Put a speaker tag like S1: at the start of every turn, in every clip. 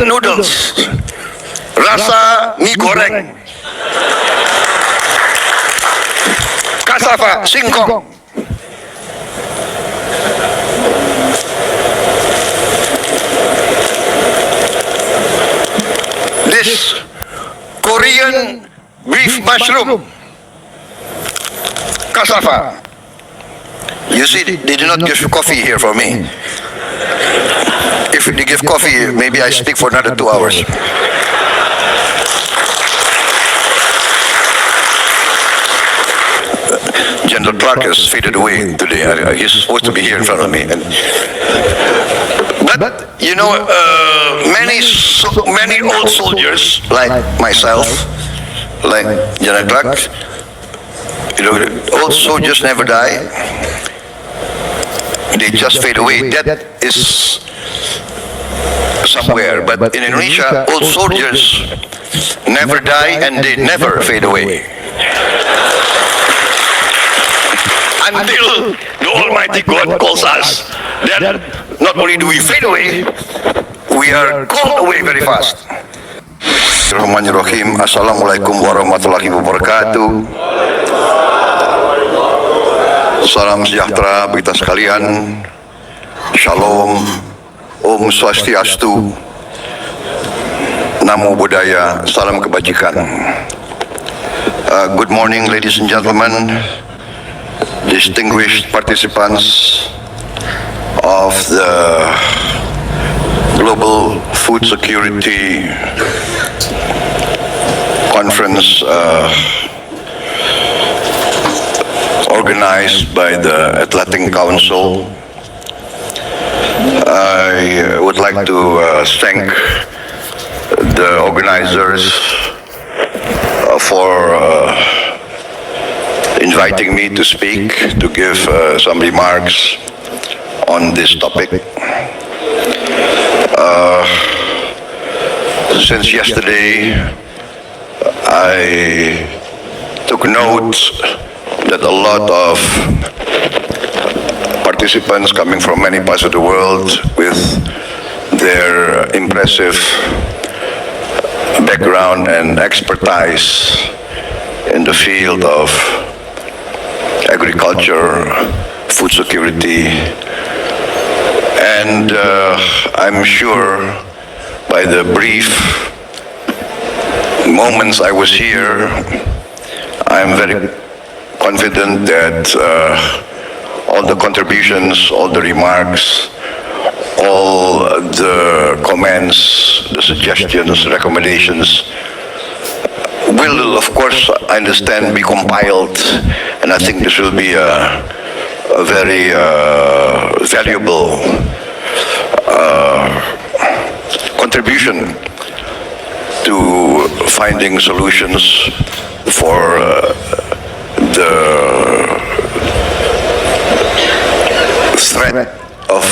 S1: noodles, rasa mie goreng, cassava, singkong. This Korean beef mushroom, cassava. You see, they do not give coffee here for me. If they give coffee, maybe I speak for another 2 hours. General Clark has faded away today. He's supposed to be here in front of me. But you know, many old soldiers like myself, like General Clark, you know, old soldiers never die. They just fade away. Death is somewhere, but in Indonesia, old soldiers never die and they never fade away. Until the Almighty God calls us, then not only do we fade away, we are called away very fast. Bismillahirrahmanirrahim. Assalamualaikum warahmatullahi wabarakatuh. Salam sejahtera bagi kita sekalian. Shalom. Om Swastiastu. Namo Buddhaya. Salam kebajikan. Good morning, ladies and gentlemen, distinguished participants of the Global Food Security Conference organized by the Atlantic Council. I would like to thank the organizers for inviting me to speak, to give some remarks on this topic. Since yesterday, I took note that a lot of participants coming from many parts of the world with their impressive background and expertise in the field of agriculture, food security, and I'm sure by the brief moments I was here, I'm very confident that all the contributions, all the remarks, all the comments, the suggestions, recommendations will, of course, I understand, be compiled, and I think this will be a very valuable contribution to finding solutions for the threat of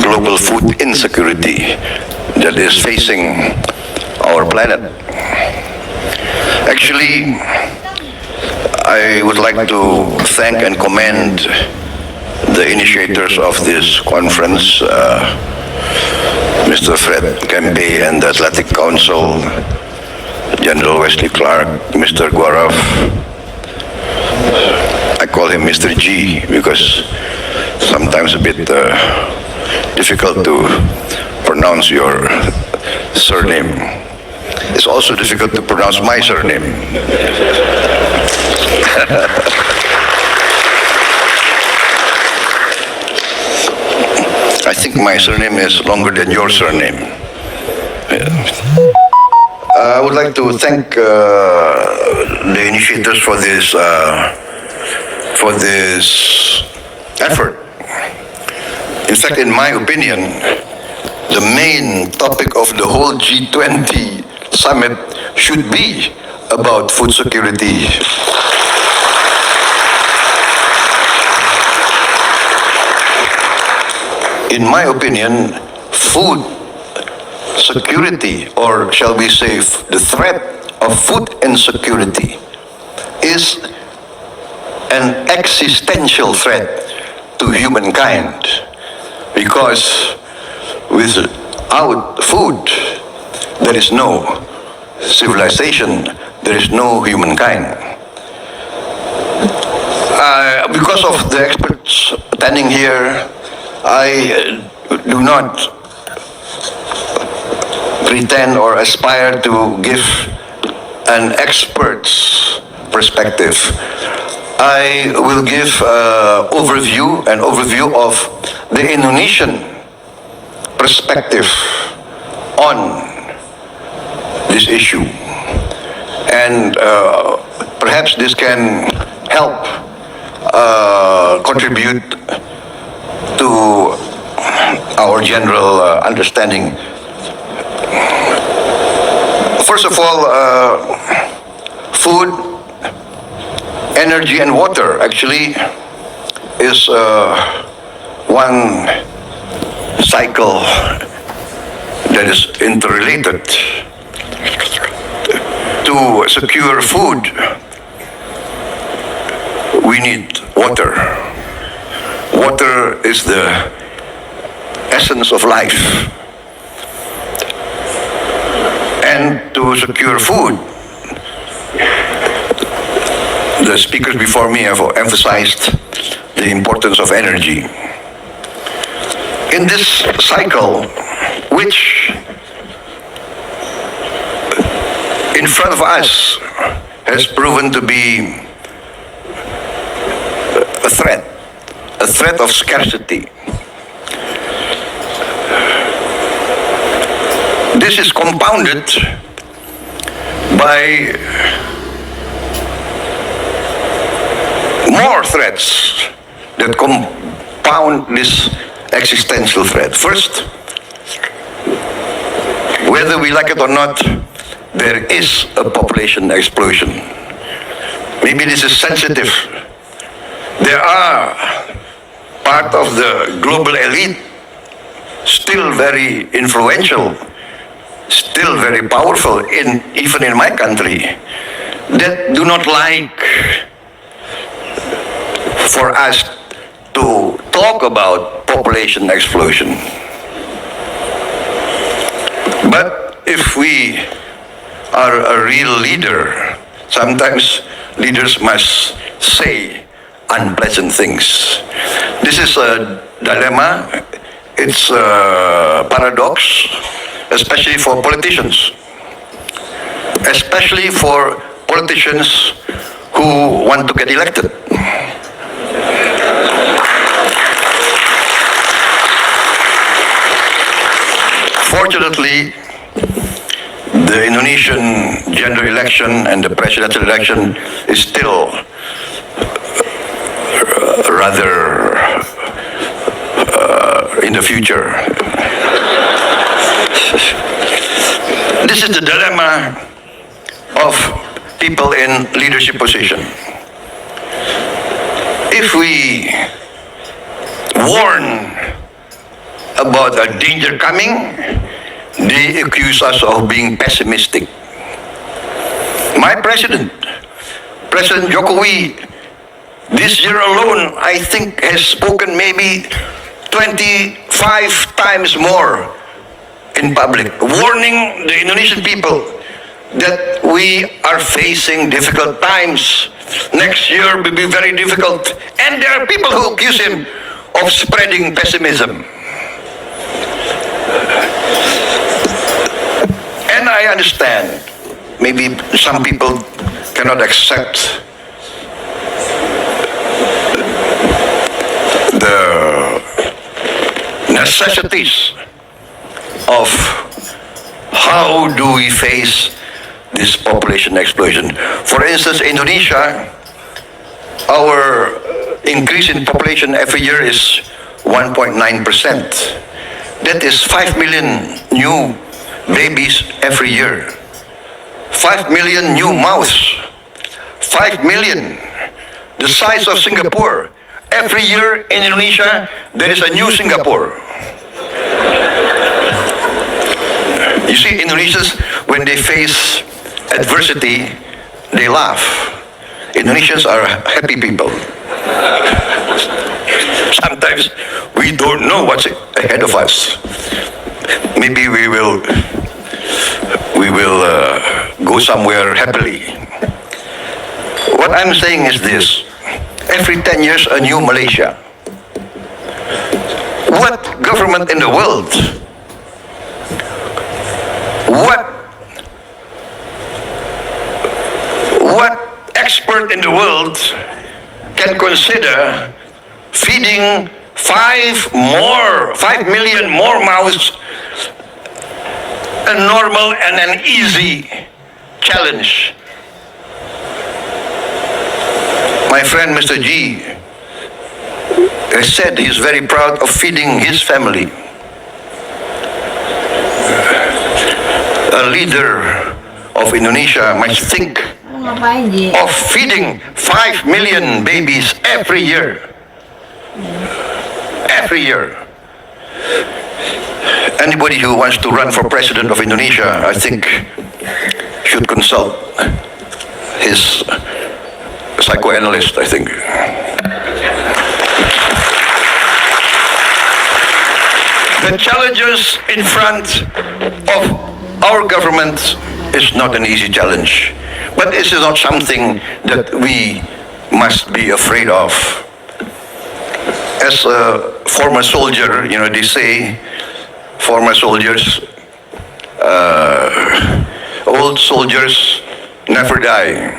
S1: global food insecurity that is facing our planet. Actually, I would like to thank and commend the initiators of this conference, Mr. Fred Kempe and the Atlantic Council, General Wesley Clark, Mr. Guaraf. I call him Mr. G because sometimes a bit difficult to pronounce your surname. It's also difficult to pronounce my surname. I think my surname is longer than your surname. I would like to thank the initiators for this effort. In fact, in my opinion, the main topic of the whole G20 summit should be about food security. In my opinion, food security, or shall we say the threat of food insecurity, is an existential threat to humankind, because with without food, there is no civilization, there is no humankind. Because of the experts attending here, I do not pretend or aspire to give an expert's perspective. I will give an overview of the Indonesian perspective on this issue. And perhaps this can help contribute to our general understanding. First of all, food, energy, and water actually is one cycle that is interrelated. To secure food, we need water. Water is the essence of life. And to secure food, the speakers before me have emphasized the importance of energy. In this cycle, which in front of us has proven to be a threat of scarcity. This is compounded by more threats that compound this existential threat. First, whether we like it or not, there is a population explosion. Maybe this is sensitive. There are part of the global elite still very influential, still very powerful, even in my country, that do not like for us to talk about population explosion. But if we are a real leader, sometimes leaders must say unpleasant things. This is a dilemma, it's a paradox, especially for politicians. Especially for politicians who want to get elected. Fortunately, the Indonesian general election and the presidential election is still rather in the future. This is the dilemma of people in leadership position. If we warn about a danger coming, they accuse us of being pessimistic. My President Jokowi, this year alone, I think has spoken maybe 25 times more in public, warning the Indonesian people that we are facing difficult times. Next year will be very difficult. And there are people who accuse him of spreading pessimism. And I understand, maybe some people cannot accept the necessities of how do we face this population explosion. For instance, Indonesia, our increase in population every year is 1.9%. That is 5 million new babies every year. 5 million new mouths. 5 million. The size of Singapore. Every year in Indonesia, there is a new Singapore. You see, Indonesians, when they face adversity, they laugh. Indonesians are happy people. Sometimes we don't know what's ahead of us. maybe we will go somewhere happily. What I'm saying is this: every 10 years, a new Malaysia. What government in the world? What expert in the world can consider feeding 5 million more mouths a normal and an easy challenge? My friend Mr. G has said he's very proud of feeding his family. A leader of Indonesia must think of feeding 5 million babies every year. Every year. Anybody who wants to run for president of Indonesia, I think, should consult his psychoanalyst, I think. The challenges in front of our government is not an easy challenge, but this is not something that we must be afraid of. As a former soldier, they say former soldiers, old soldiers never die.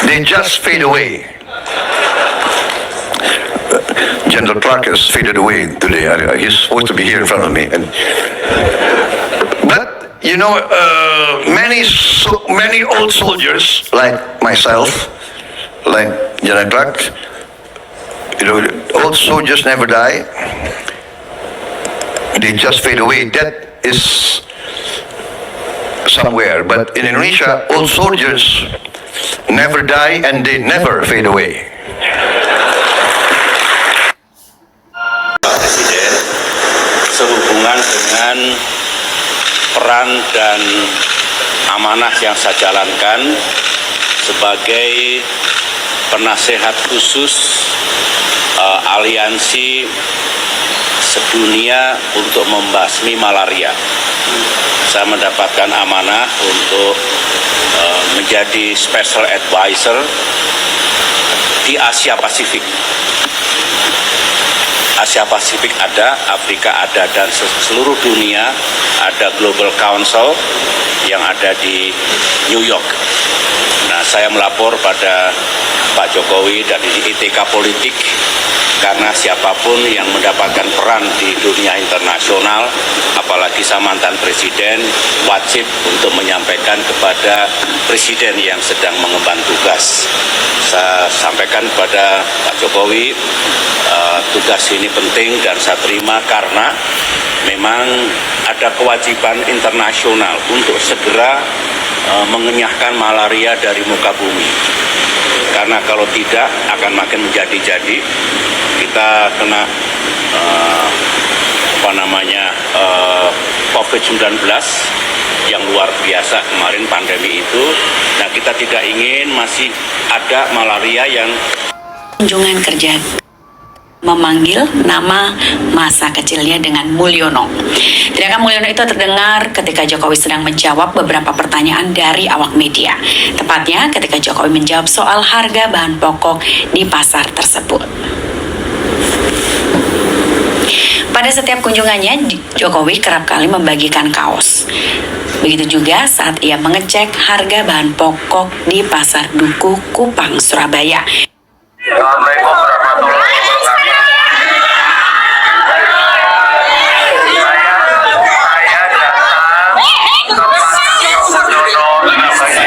S1: They just fade away. General Clark has faded away today. He's supposed to be here in front of me. But many old soldiers like myself, like General Clark, old soldiers never die. They just fade away. That is somewhere. But in Indonesia, old soldiers never die and they never fade away.
S2: Presiden sehubungan dengan peran dan amanah yang saya jalankan sebagai penasehat khusus aliansi sedunia untuk membasmi malaria. Saya mendapatkan amanah untuk menjadi special advisor di Asia Pasifik. Asia Pasifik ada, Afrika ada, dan seluruh dunia ada Global Council yang ada di New York. Nah, saya melapor pada Pak Jokowi dan di ITK politik karena siapapun yang mendapatkan peran di dunia internasional, apalagi saya mantan presiden, wajib untuk menyampaikan kepada presiden yang sedang mengemban tugas. Saya sampaikan kepada Pak Jokowi, tugas ini penting dan saya terima karena memang ada kewajiban internasional untuk segera mengenyahkan malaria dari muka bumi. Karena kalau tidak akan makin menjadi-jadi. Kita kena COVID-19 yang luar biasa kemarin pandemi itu. Nah, kita tidak ingin masih ada malaria yang
S3: kunjungan kerja memanggil nama masa kecilnya dengan Mulyono. Tindakan Mulyono itu terdengar ketika Jokowi sedang menjawab beberapa pertanyaan dari awak media. Tepatnya ketika Jokowi menjawab soal harga bahan pokok di pasar tersebut. Pada setiap kunjungannya, Jokowi kerap kali membagikan kaos. Begitu juga saat ia mengecek harga bahan pokok di Pasar Duku, Kupang, Surabaya.
S4: Assalamualaikum warahmatullahi wabarakatuh. Saya datang ke Jono namanya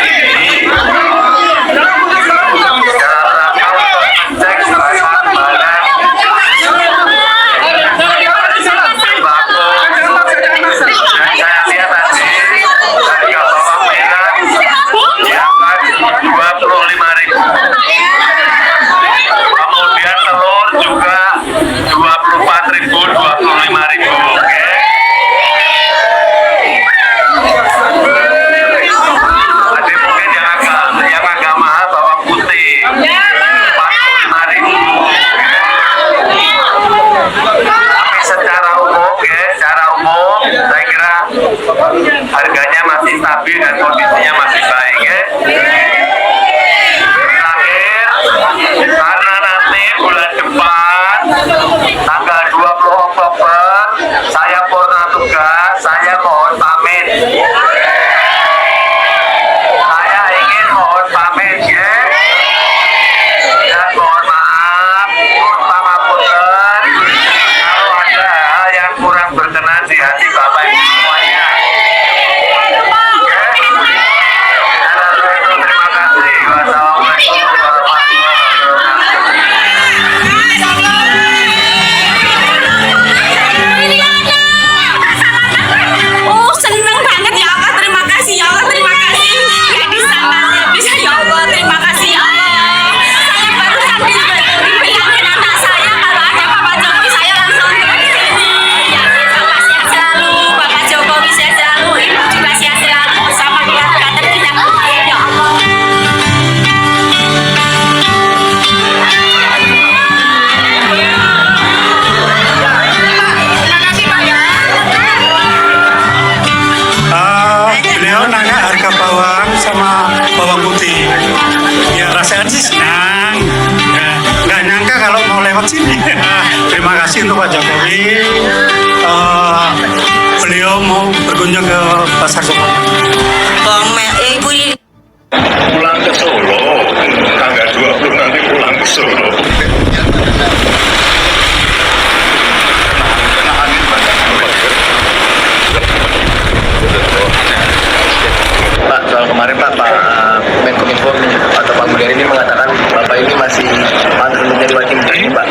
S4: ini
S5: lewat sini. Terima kasih untuk Pak Jokowi. Beliau mau berkunjung ke pasar Komodo.
S3: Ibu ini
S1: Pulang ke Solo, tanggal 20 nanti pulang ke Solo.
S4: Pak, soal kemarin Pak Menkominfo atau Pak Budi ini mengatakan Bapak ini masih pantas untuk jadi one team press, Pak.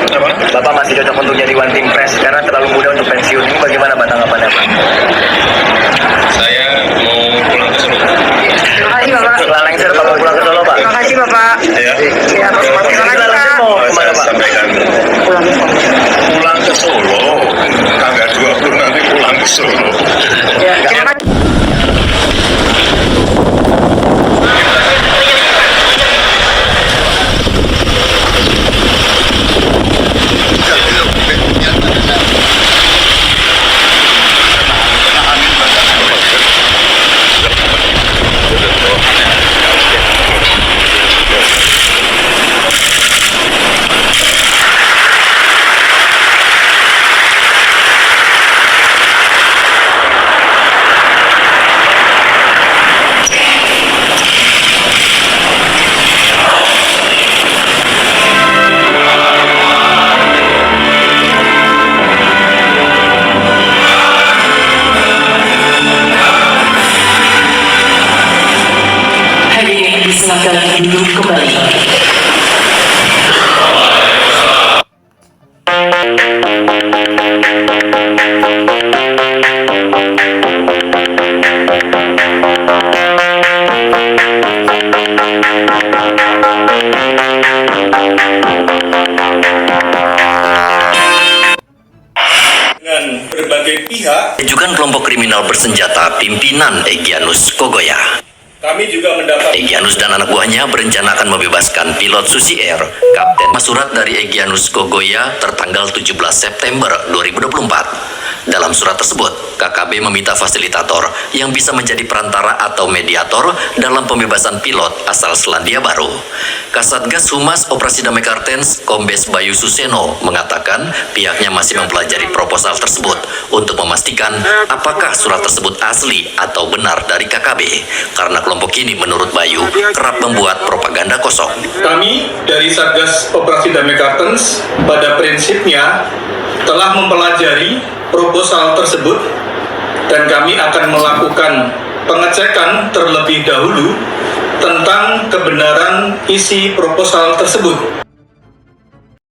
S4: Bapak masih cocok untuk jadi one team press karena terlalu muda untuk pensiun. Ini bagaimana Pak tanggapannya Pak?
S1: Saya mau pulang ke Solo.
S6: Terima kasih Bapak.
S4: Setelah lengser Bapak pulang ke Solo Pak.
S6: Terima kasih Bapak.
S1: Ya.
S6: Ya, terima kasih Pak.
S4: Mau kemana
S1: Saya
S4: Pak?
S1: sampaikan pulang ke Solo, tanggal 20 nanti pulang ke Solo.
S6: Ya, terima kasih.
S3: hadirin disilakan duduk kembali.
S7: Dengan berbagai pihak,
S8: Ajukan kelompok kriminal bersenjata pimpinan Egyanus Kogoya.
S7: kami juga mendapat
S8: Egyanus dan anak buahnya berencana akan membebaskan pilot Susi Air, Kapten. Surat dari Egyanus Kogoya tertanggal 17 September 2024. Dalam surat tersebut, KKB meminta fasilitator yang bisa menjadi perantara atau mediator dalam pembebasan pilot asal Selandia Baru. Kasatgas Humas Operasi Damai Kartens, Kombes Bayu Suseno, mengatakan pihaknya masih mempelajari proposal tersebut untuk memastikan apakah surat tersebut asli atau benar dari KKB, karena kelompok ini menurut Bayu kerap membuat propaganda kosong.
S7: kami dari Satgas Operasi Damai Kartens pada prinsipnya telah mempelajari proposal tersebut dan kami akan melakukan pengecekan terlebih dahulu tentang kebenaran isi proposal tersebut.